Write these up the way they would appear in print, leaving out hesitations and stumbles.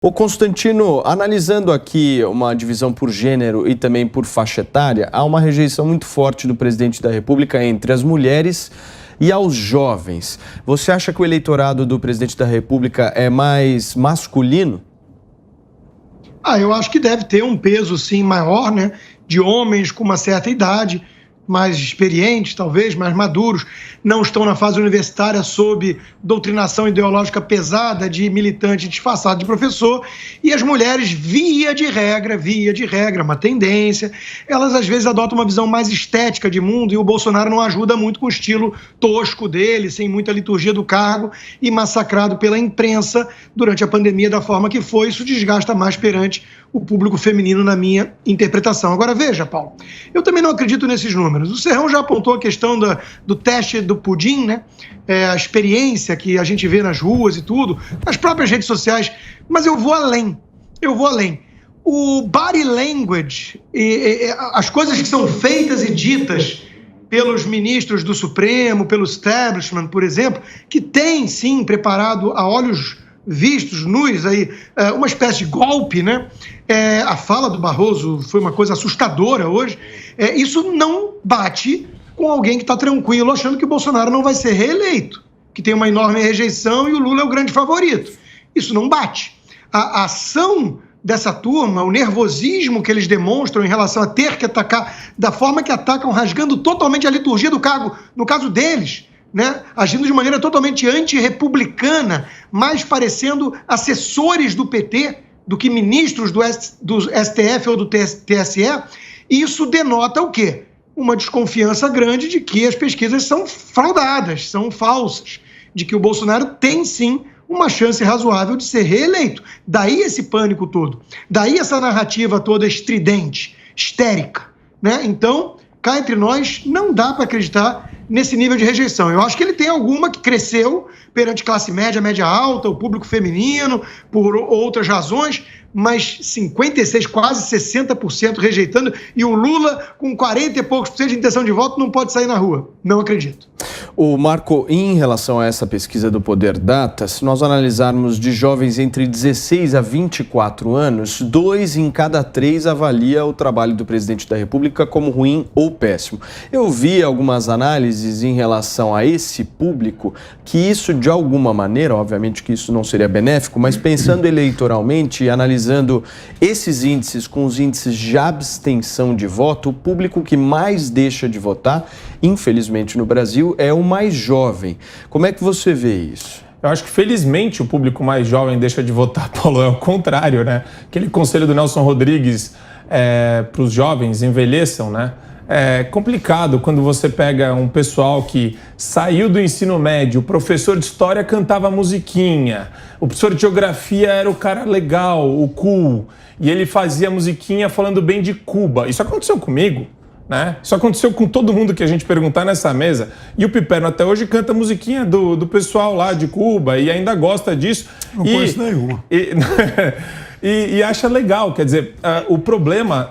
Ô Constantino, analisando aqui uma divisão por gênero e também por faixa etária, há uma rejeição muito forte do presidente da República entre as mulheres e aos jovens. Você acha que o eleitorado do presidente da República é mais masculino? Eu acho que deve ter um peso, sim, maior, né? De homens com uma certa idade, mais experientes, talvez, mais maduros, não estão na fase universitária sob doutrinação ideológica pesada de militante disfarçado de professor, e as mulheres, via de regra, uma tendência, elas às vezes adotam uma visão mais estética de mundo, e o Bolsonaro não ajuda muito com o estilo tosco dele, sem muita liturgia do cargo, e massacrado pela imprensa durante a pandemia da forma que foi. Isso desgasta mais perante o público feminino, na minha interpretação. Agora, veja, Paulo, eu também não acredito nesses números. O Serrão já apontou a questão do teste do pudim, né? A experiência que a gente vê nas ruas e tudo, nas próprias redes sociais, mas eu vou além. O body language, as coisas que são feitas e ditas pelos ministros do Supremo, pelo establishment, por exemplo, que tem, sim, preparado a olhos vistos, nus, aí, uma espécie de golpe, né? A fala do Barroso foi uma coisa assustadora hoje. Isso não bate com alguém que está tranquilo, achando que o Bolsonaro não vai ser reeleito, que tem uma enorme rejeição e o Lula é o grande favorito. Isso não bate. A ação dessa turma, o nervosismo que eles demonstram em relação a ter que atacar da forma que atacam, rasgando totalmente a liturgia do cargo, no caso deles, né, agindo de maneira totalmente antirrepublicana, mais parecendo assessores do PT do que ministros do STF ou do TSE, isso denota o quê? Uma desconfiança grande de que as pesquisas são fraudadas, são falsas, de que o Bolsonaro tem sim uma chance razoável de ser reeleito. Daí esse pânico todo, daí essa narrativa toda estridente, histérica, né? Então, cá entre nós, não dá para acreditar nesse nível de rejeição. Eu acho que ele tem alguma que cresceu perante classe média, média alta, o público feminino, por outras razões, mas 56%, quase 60% rejeitando, e o Lula com 40 e poucos por cento de intenção de voto não pode sair na rua. Não acredito. O Marco, em relação a essa pesquisa do Poder Data, se nós analisarmos de jovens entre 16 a 24 anos, 2 em cada 3 avalia o trabalho do presidente da República como ruim ou péssimo. Eu vi algumas análises em relação a esse público, que isso de alguma maneira, obviamente que isso não seria benéfico, mas pensando eleitoralmente e analisando esses índices com os índices de abstenção de voto, o público que mais deixa de votar, infelizmente no Brasil, é o mais jovem. Como é que você vê isso? Eu acho que, felizmente, o público mais jovem deixa de votar, Paulo, é o contrário, né? Aquele conselho do Nelson Rodrigues para os jovens, envelheçam, né? É complicado quando você pega um pessoal que saiu do ensino médio, o professor de história cantava musiquinha, o professor de geografia era o cara legal, o cool, e ele fazia musiquinha falando bem de Cuba. Isso aconteceu comigo, né? Isso aconteceu com todo mundo que a gente perguntar nessa mesa. E o Piperno até hoje canta musiquinha do pessoal lá de Cuba e ainda gosta disso. Não conheço nenhuma. E acha legal, quer dizer, o problema,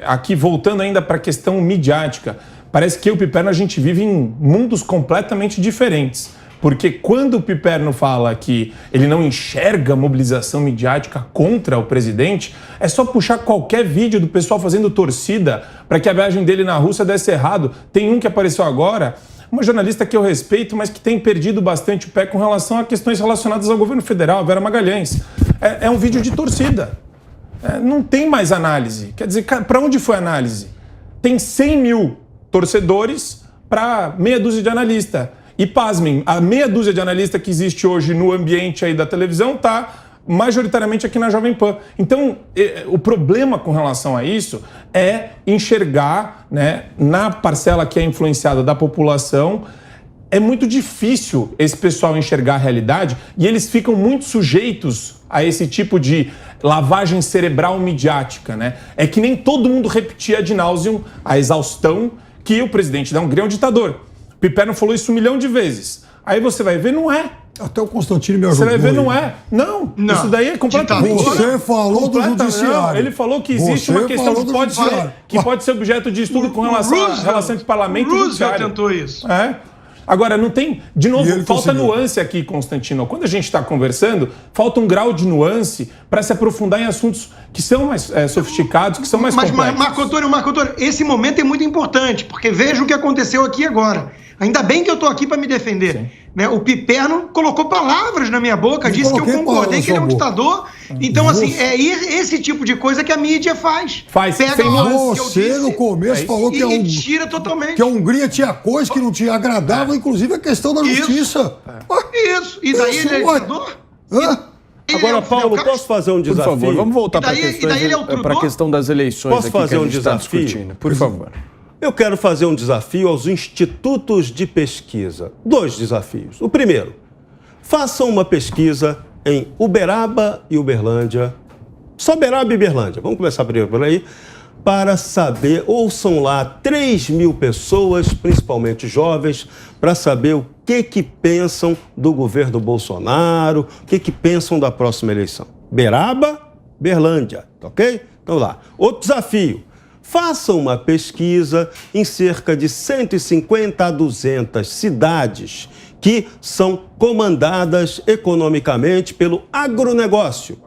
aqui voltando ainda para a questão midiática, parece que eu e o Piperno a gente vive em mundos completamente diferentes. Porque quando o Piperno fala que ele não enxerga mobilização midiática contra o presidente, é só puxar qualquer vídeo do pessoal fazendo torcida para que a viagem dele na Rússia desse errado. Tem um que apareceu agora, uma jornalista que eu respeito, mas que tem perdido bastante o pé com relação a questões relacionadas ao governo federal, Vera Magalhães. É um vídeo de torcida. Não tem mais análise. Quer dizer, para onde foi a análise? Tem 100 mil torcedores para meia dúzia de analistas. E pasmem, a meia dúzia de analistas que existe hoje no ambiente aí da televisão está majoritariamente aqui na Jovem Pan. Então, o problema com relação a isso é enxergar, né, na parcela que é influenciada da população. É muito difícil esse pessoal enxergar a realidade e eles ficam muito sujeitos a esse tipo de lavagem cerebral midiática, né? É que nem todo mundo repetia ad nauseam, a exaustão, que o presidente da Hungria é um ditador. Piperno falou isso 1 milhão de vezes. Aí você vai ver, não é. Até o Constantino me ajudou. Você vai ver, não é. Não, isso daí é completamente... Você falou do judiciário. Não, ele falou que existe uma questão que pode ser objeto de estudo com relação à relação entre parlamento e judiciário. O Roosevelt tentou isso. Agora, não tem... De novo, falta nuance aqui, Constantino. Quando a gente está conversando, falta um grau de nuance para se aprofundar em assuntos que são mais sofisticados, que são mais complexos. Mas, Marco Antônio, esse momento é muito importante, porque veja o que aconteceu aqui agora. Ainda bem que eu estou aqui para me defender. Né? O Piperno colocou palavras na minha boca, disse que eu concordei que ele é um ditador. Então, assim, é esse tipo de coisa que a mídia faz. Pega você, no começo, falou que e tira totalmente. Que a Hungria tinha coisas que não te agradavam, inclusive a questão da justiça. Isso. E daí ele é ditador? Agora, Paulo, posso fazer um desafio? Por favor, vamos voltar para a questão das eleições. Posso fazer um desafio? Por favor. Eu quero fazer um desafio aos institutos de pesquisa. 2 desafios. O primeiro, façam uma pesquisa em Uberaba e Uberlândia. Só Uberaba e Uberlândia. Vamos começar primeiro por aí. Para saber, ouçam lá 3.000 pessoas, principalmente jovens, para saber o que pensam do governo Bolsonaro, o que pensam da próxima eleição. Uberaba, Uberlândia, tá ok? Então lá. Outro desafio. Façam uma pesquisa em cerca de 150 a 200 cidades que são comandadas economicamente pelo agronegócio.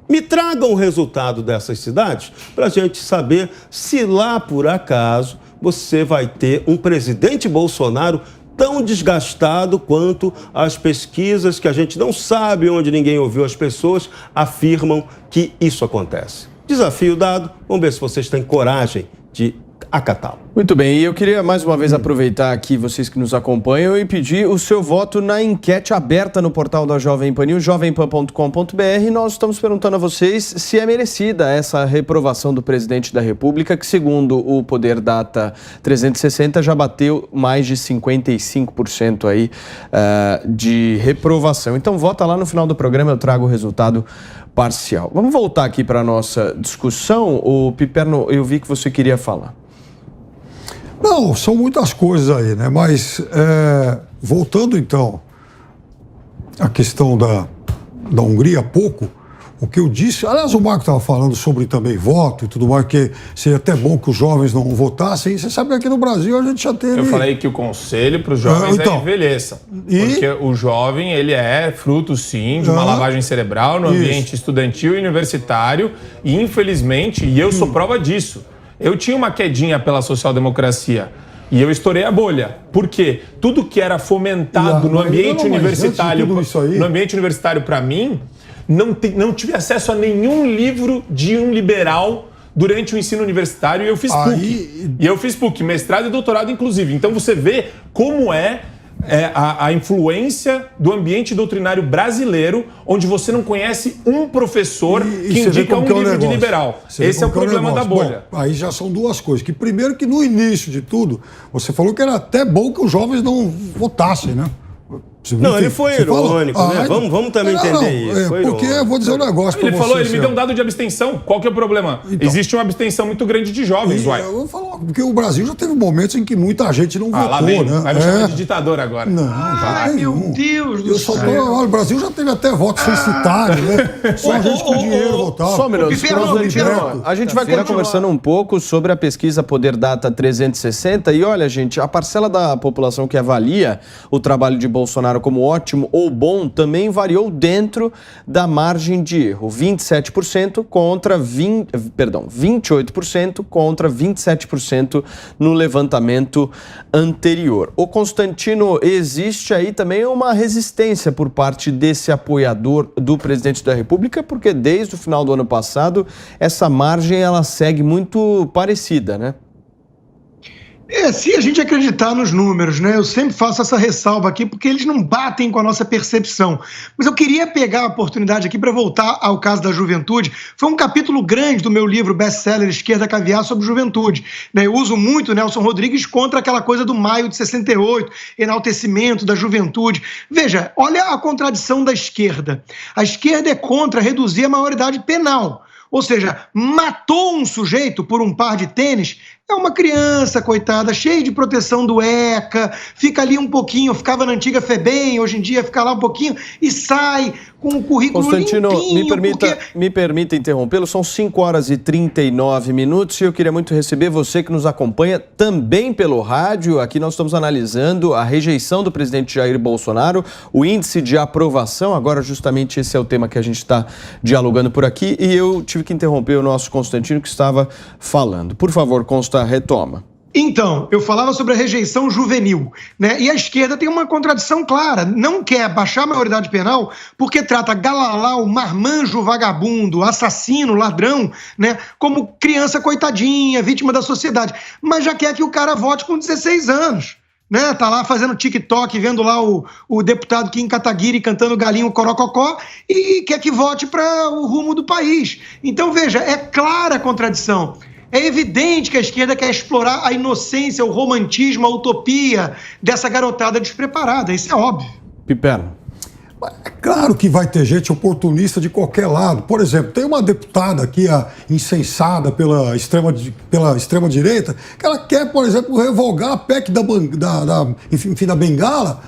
Me tragam o resultado dessas cidades para a gente saber se lá, por acaso, você vai ter um presidente Bolsonaro tão desgastado quanto as pesquisas que a gente não sabe, onde ninguém ouviu as pessoas, afirmam que isso acontece. Desafio dado, vamos ver se vocês têm coragem de acatá-lo. Muito bem, e eu queria mais uma vez aproveitar aqui vocês que nos acompanham e pedir o seu voto na enquete aberta no portal da Jovem Pan News, jovempan.com.br. Nós estamos perguntando a vocês se é merecida essa reprovação do presidente da República, que segundo o Poder Data 360 já bateu mais de 55% aí de reprovação. Então vota lá, no final do programa eu trago o resultado parcial. Vamos voltar aqui para a nossa discussão. O Piperno, eu vi que você queria falar. Não, são muitas coisas aí, né? Mas, voltando então à questão da Hungria há pouco, o que eu disse... Aliás, o Marco estava falando sobre também voto e tudo mais, que seria até bom que os jovens não votassem. Você sabe que aqui no Brasil a gente já teve... Eu falei que o conselho para os jovens é envelheçam. Porque o jovem, ele é fruto, sim, de uma lavagem cerebral no ambiente estudantil e universitário. E, infelizmente, e eu sou prova disso, eu tinha uma quedinha pela social-democracia. E eu estourei a bolha. Por quê? Tudo que era fomentado no ambiente universitário para mim... Não tive acesso a nenhum livro de um liberal durante o ensino universitário e eu fiz PUC. E eu fiz PUC, mestrado e doutorado, inclusive. Então você vê como a influência do ambiente doutrinário brasileiro, onde você não conhece um professor que indica um livro de liberal. Esse é o problema da bolha. Bom, aí já são duas coisas. Que primeiro que no início de tudo, você falou que era até bom que os jovens não votassem, né? Não, ele foi irônico, né? Vamos também entender isso. Porque eu vou dizer um negócio pra você. Ele me deu um dado de abstenção. Qual que é o problema? Então, existe uma abstenção muito grande de jovens, Eu vou falar, porque o Brasil já teve momentos em que muita gente não votou, lá vem, né? Vai me chamar de ditador agora. Não, meu Deus do céu. Olha, o Brasil já teve até voto censitário, né? Só gente com dinheiro votava. Só um minuto. A gente vai continuar conversando um pouco sobre a pesquisa Poder Data 360 e olha, gente, a parcela da população que avalia o trabalho de Bolsonaro como ótimo ou bom também variou dentro da margem de erro. 28% contra 27% no levantamento anterior. O Constantino, existe aí também uma resistência por parte desse apoiador do presidente da República, porque desde o final do ano passado essa margem ela segue muito parecida, né? Se a gente acreditar nos números, né? Eu sempre faço essa ressalva aqui porque eles não batem com a nossa percepção. Mas eu queria pegar a oportunidade aqui para voltar ao caso da juventude. Foi um capítulo grande do meu livro best-seller Esquerda Caviar sobre juventude. Eu uso muito Nelson Rodrigues contra aquela coisa do maio de 68, enaltecimento da juventude. Veja, olha a contradição da esquerda. A esquerda é contra reduzir a maioridade penal. Ou seja, matou um sujeito por um par de tênis, É uma criança, coitada, cheia de proteção do ECA, fica ali um pouquinho, ficava na antiga FEBEM, hoje em dia fica lá um pouquinho e sai com o currículo Constantino, limpinho. me permita interrompê-lo, são 5h39 e eu queria muito receber você que nos acompanha também pelo rádio. Aqui nós estamos analisando a rejeição do presidente Jair Bolsonaro, o índice de aprovação, agora justamente esse é o tema que a gente está dialogando por aqui e eu tive que interromper o nosso Constantino que estava falando. Por favor, Consta, retoma. Então, eu falava sobre a rejeição juvenil, né? E a esquerda tem uma contradição clara, não quer baixar a maioridade penal porque trata Galalau, marmanjo, vagabundo, assassino, ladrão, né? Como criança coitadinha, vítima da sociedade, mas já quer que o cara vote com 16 anos. Né, tá lá fazendo TikTok, vendo lá o deputado Kim Kataguiri cantando Galinho Corococó e quer que vote para o rumo do país. Então, veja, é clara a contradição. É evidente que a esquerda quer explorar a inocência, o romantismo, a utopia dessa garotada despreparada. Isso é óbvio. Piperno. É claro que vai ter gente oportunista de qualquer lado. Por exemplo, tem uma deputada aqui, incensada pela extrema-direita, que ela quer, por exemplo, revogar a PEC da Bengala,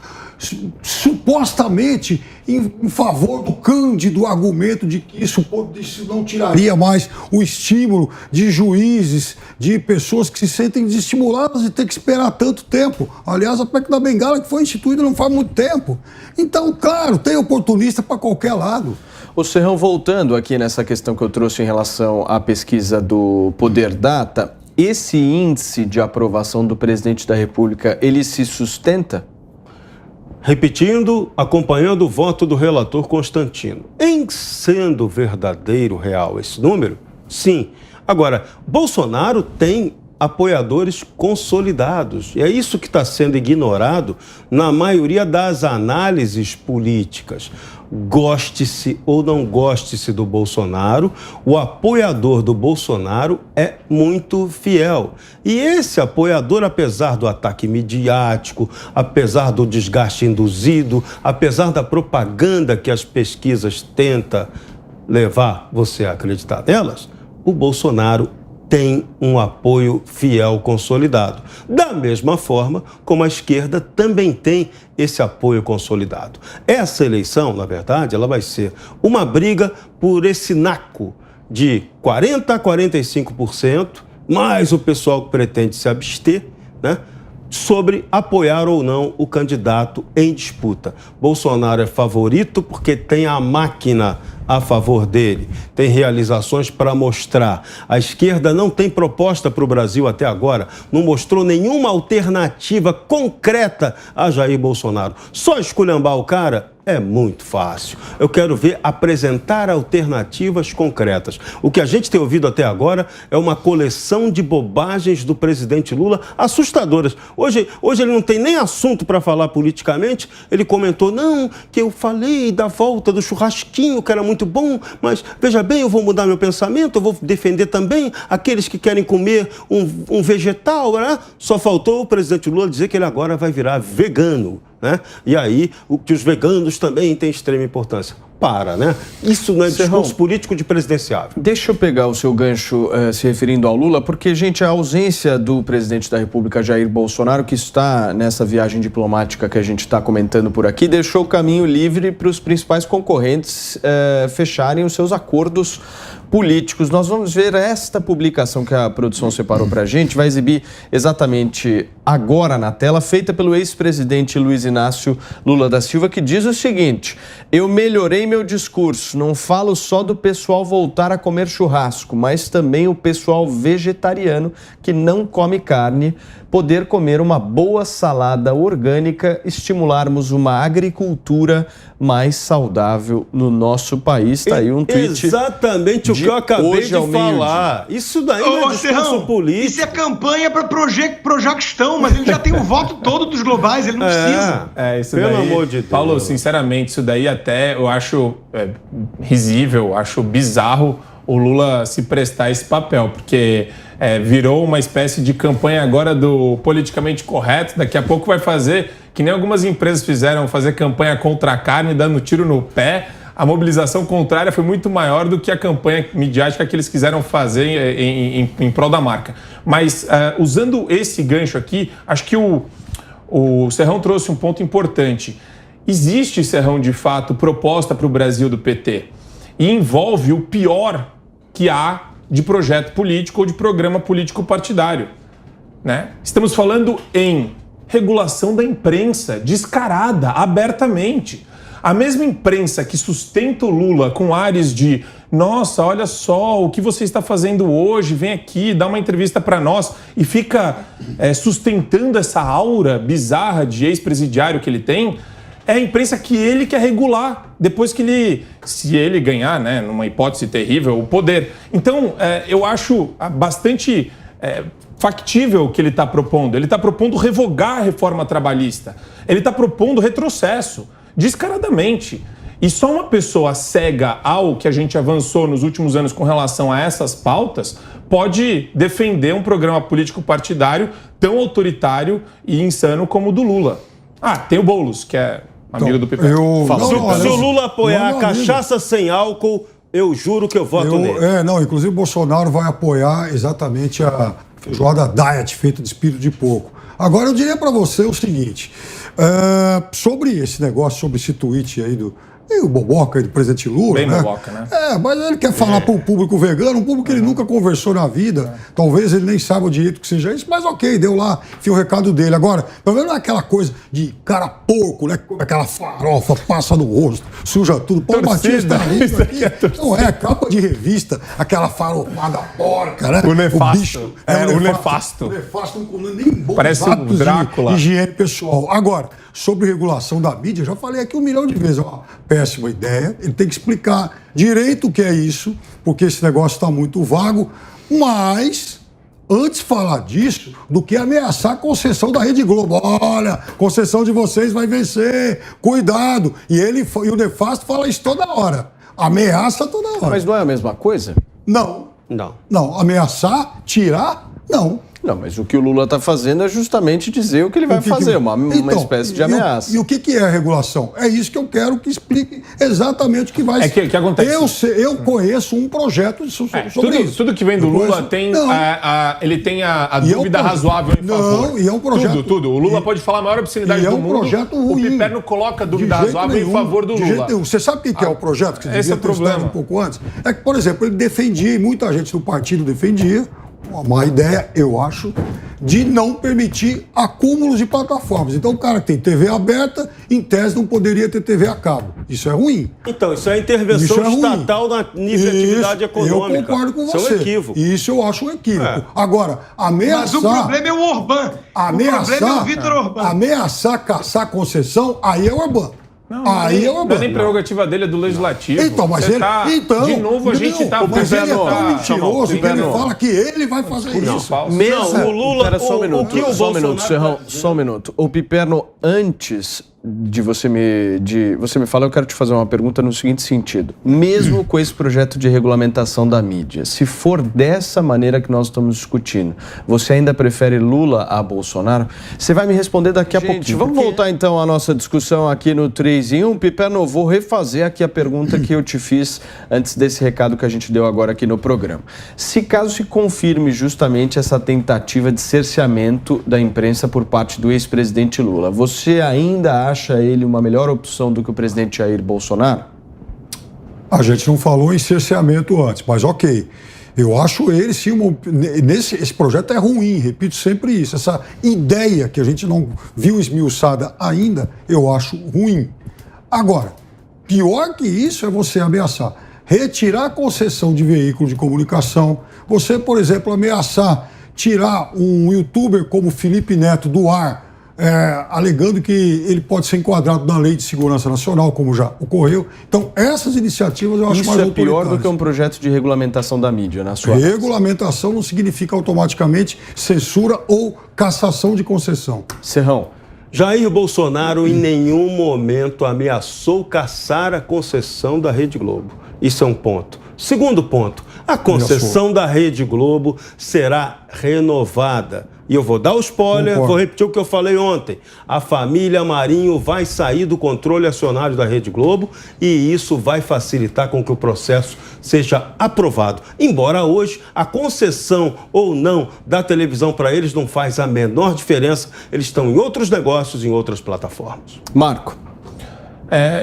supostamente em favor do cândido argumento de que isso não tiraria mais o estímulo de juízes, de pessoas que se sentem desestimuladas de ter que esperar tanto tempo. Aliás, a PEC da Bengala que foi instituída não faz muito tempo. Então, claro, tem oportunista para qualquer lado. O Serrão, voltando aqui nessa questão que eu trouxe em relação à pesquisa do Poder Data, esse índice de aprovação do presidente da República, ele se sustenta? Repetindo, acompanhando o voto do relator Constantino. Em sendo verdadeiro, real esse número, sim. Agora, Bolsonaro tem apoiadores consolidados. E é isso que está sendo ignorado na maioria das análises políticas. Goste-se ou não goste-se do Bolsonaro, o apoiador do Bolsonaro é muito fiel. E esse apoiador, apesar do ataque midiático, apesar do desgaste induzido, apesar da propaganda que as pesquisas tentam levar você a acreditar nelas, o Bolsonaro tem um apoio fiel consolidado. Da mesma forma como a esquerda também tem esse apoio consolidado. Essa eleição, na verdade, ela vai ser uma briga por esse naco de 40% a 45%, mais o pessoal que pretende se abster, né, sobre apoiar ou não o candidato em disputa. Bolsonaro é favorito porque tem a máquina a favor dele, tem realizações para mostrar. A esquerda não tem proposta para o Brasil até agora, não mostrou nenhuma alternativa concreta a Jair Bolsonaro. Só esculhambar o cara é muito fácil. Eu quero ver apresentar alternativas concretas. O que a gente tem ouvido até agora é uma coleção de bobagens do presidente Lula assustadoras. Hoje ele não tem nem assunto para falar politicamente. Ele comentou, não, que eu falei da volta do churrasquinho, que era muito bom, mas veja bem, eu vou mudar meu pensamento, eu vou defender também aqueles que querem comer um vegetal, né? Só faltou o presidente Lula dizer que ele agora vai virar vegano, né? E aí, que os veganos também têm extrema importância. Né? Isso não é discurso político de presidenciável. Deixa eu pegar o seu gancho se referindo ao Lula, porque, gente, a ausência do presidente da República, Jair Bolsonaro, que está nessa viagem diplomática que a gente está comentando por aqui, deixou o caminho livre para os principais concorrentes fecharem os seus acordos políticos. Nós vamos ver esta publicação que a produção separou para a gente, vai exibir exatamente agora na tela, feita pelo ex-presidente Luiz Inácio Lula da Silva, que diz o seguinte: eu melhorei meu discurso, não falo só do pessoal voltar a comer churrasco, mas também o pessoal vegetariano que não come carne, poder comer uma boa salada orgânica, estimularmos uma agricultura mais saudável no nosso país. Está aí um tweet. Exatamente o que eu acabei de falar. Isso daí não é discurso político. Isso é campanha para Projaquistão, mas ele já tem o voto todo dos globais, ele não precisa. Isso Pelo daí, amor de Deus. Paulo, sinceramente, isso daí até eu acho risível, acho bizarro o Lula se prestar esse papel, porque virou uma espécie de campanha agora do politicamente correto, daqui a pouco vai fazer, que nem algumas empresas fizeram, fazer campanha contra a carne, dando tiro no pé. a mobilização contrária foi muito maior do que a campanha midiática que eles quiseram fazer em prol da marca. Mas, usando esse gancho aqui, acho que o Serrão trouxe um ponto importante. Existe, Serrão, de fato, proposta para o Brasil do PT e envolve o pior que há de projeto político ou de programa político partidário, né? Estamos falando em regulação da imprensa, descarada, abertamente. A mesma imprensa que sustenta o Lula com ares de nossa, olha só o que você está fazendo hoje, vem aqui, dá uma entrevista para nós e fica sustentando essa aura bizarra de ex-presidiário que ele tem, é a imprensa que ele quer regular depois que ele, se ele ganhar, né, numa hipótese terrível, o poder. Então, eu acho bastante factível o que ele está propondo. Ele está propondo revogar a reforma trabalhista. Ele está propondo retrocesso, descaradamente. E só uma pessoa cega ao que a gente avançou nos últimos anos com relação a essas pautas pode defender um programa político partidário tão autoritário e insano como o do Lula. Tem o Boulos, que é amigo do Piper. Se o Lula apoiar a cachaça sem álcool, eu juro que eu voto nele. Inclusive o Bolsonaro vai apoiar exatamente a feijoada diet feita de espírito de porco. Agora eu diria para você o seguinte, sobre esse negócio, sobre esse tweet aí do boboca do presidente Lula, bem né? Boboca, né? Mas ele quer falar para um público vegano, um público que ele nunca conversou na vida. Talvez ele nem saiba direito que seja isso, mas ok, deu lá, enfim, o recado dele. Agora, pelo menos não é aquela coisa de cara porco, né? Aquela farofa passa no rosto, suja tudo. Pô, Batista, isso aqui não é capa de revista, aquela farofada porca, né? O nefasto. O bicho, o nefasto. O nefasto não come nem bons parece um Drácula. De higiene pessoal. Agora, sobre regulação da mídia, já falei aqui 1 milhão de vezes, péssima ideia, ele tem que explicar direito o que é isso, porque esse negócio está muito vago, mas antes falar disso do que ameaçar a concessão da Rede Globo. Olha, concessão de vocês vai vencer, cuidado. E o nefasto fala isso toda hora, ameaça toda hora. Mas não é a mesma coisa? Não, ameaçar, tirar, não. Não, mas o que o Lula está fazendo é justamente dizer o que ele vai fazer, uma espécie de ameaça. E o que é a regulação? É isso que eu quero que explique exatamente o que vai ser. Que acontece? Eu conheço um projeto sobre isso. Tudo que vem do Lula tem ele tem a dúvida razoável em favor. Não, e é um projeto... Tudo. O Lula pode falar a maior obscenidade do mundo. Projeto ruim. O Piper não coloca dúvida razoável em favor do Lula. Você sabe o que é o projeto? Que você esse é o problema. Um pouco antes? É que, por exemplo, ele defendia, e muita gente do partido defendia, uma ideia, eu acho, de não permitir acúmulos de plataformas. Então, o cara que tem TV aberta, em tese, não poderia ter TV a cabo. Isso é ruim. Então, isso é intervenção estatal na nível de atividade econômica. Eu concordo com você. Isso é um equívoco. Isso eu acho um equívoco. Agora, ameaçar... Mas o problema é o Orbán. O problema é o Vítor Orbán. Ameaçar, caçar concessão, aí é o Orbán. Não é nem prerrogativa dele, é do Legislativo. Então, mas ele... de novo, a gente está... Mas ele é tão mentiroso que ele fala que ele vai fazer isso. Não, o Lula... Espera só um minuto, Serrão, só um minuto. O Piperno, antes de você me falar, eu quero te fazer uma pergunta no seguinte sentido. Mesmo com esse projeto de regulamentação da mídia, se for dessa maneira que nós estamos discutindo, você ainda prefere Lula a Bolsonaro? Você vai me responder daqui a pouquinho. Vamos voltar então à nossa discussão aqui no 3 em 1. Piperno, vou refazer aqui a pergunta que eu te fiz antes desse recado que a gente deu agora aqui no programa. Se caso se confirme justamente essa tentativa de cerceamento da imprensa por parte do ex-presidente Lula, você ainda acha ele uma melhor opção do que o presidente Jair Bolsonaro? A gente não falou em cerceamento antes, mas ok. Eu acho ele sim, esse projeto é ruim, repito sempre isso. Essa ideia que a gente não viu esmiuçada ainda, eu acho ruim. Agora, pior que isso é você ameaçar retirar a concessão de veículo de comunicação, você, por exemplo, ameaçar tirar um youtuber como Felipe Neto do ar, alegando que ele pode ser enquadrado na Lei de Segurança Nacional, como já ocorreu. Então, essas iniciativas eu acho mais autoritárias. Isso é pior do que um projeto de regulamentação da mídia, na sua regulamentação não significa automaticamente censura ou cassação de concessão. Serrão. Jair Bolsonaro em nenhum momento ameaçou cassar a concessão da Rede Globo. Isso é um ponto. Segundo ponto, a concessão da Rede Globo será renovada. E eu vou dar o spoiler, Concordo. vou repetir o que eu falei ontem. A família Marinho vai sair do controle acionário da Rede Globo e isso vai facilitar com que o processo seja aprovado. Embora hoje a concessão ou não da televisão para eles não faz a menor diferença, eles estão em outros negócios, em outras plataformas. Marco.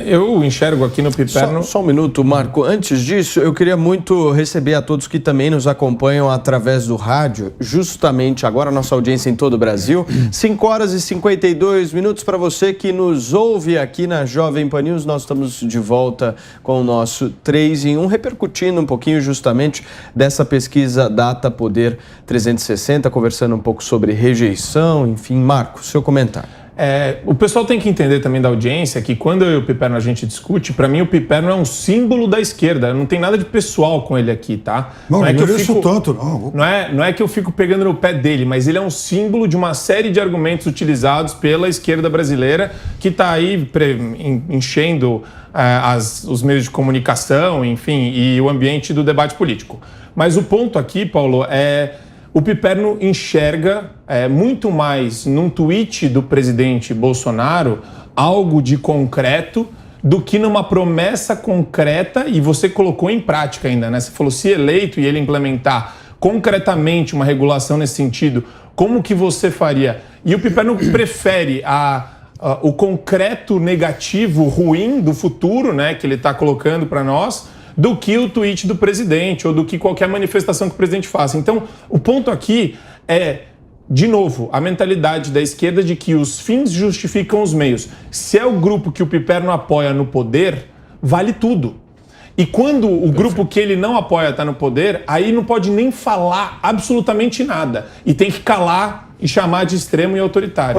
Eu enxergo aqui no Piperno... Só um minuto, Marco. Antes disso, eu queria muito receber a todos que também nos acompanham através do rádio, justamente agora, nossa audiência em todo o Brasil. 5 horas e 52 minutos para você que nos ouve aqui na Jovem Pan News. Nós estamos de volta com o nosso 3 em 1, repercutindo um pouquinho justamente dessa pesquisa Data Poder 360, conversando um pouco sobre rejeição, enfim. Marco, seu comentário. O pessoal tem que entender também da audiência que quando eu e o Piperno a gente discute, para mim o Piperno é um símbolo da esquerda, não tem nada de pessoal com ele aqui, tá? Não é que eu mereço fico, tanto, não. Não é que eu fico pegando no pé dele, mas ele é um símbolo de uma série de argumentos utilizados pela esquerda brasileira que está aí enchendo os meios de comunicação, enfim, e o ambiente do debate político. Mas o ponto aqui, Paulo, o Piperno enxerga muito mais num tweet do presidente Bolsonaro algo de concreto do que numa promessa concreta, e você colocou em prática ainda, né? Você falou, se eleito e ele implementar concretamente uma regulação nesse sentido, como que você faria? E o Piperno prefere o concreto negativo, ruim do futuro, né, que ele está colocando para nós, do que o tweet do presidente ou do que qualquer manifestação que o presidente faça. Então, o ponto aqui é, de novo, a mentalidade da esquerda de que os fins justificam os meios. Se é o grupo que o Piperno apoia no poder, vale tudo. E quando o grupo que ele não apoia está no poder, aí não pode nem falar absolutamente nada. E tem que calar e chamar de extremo e autoritário.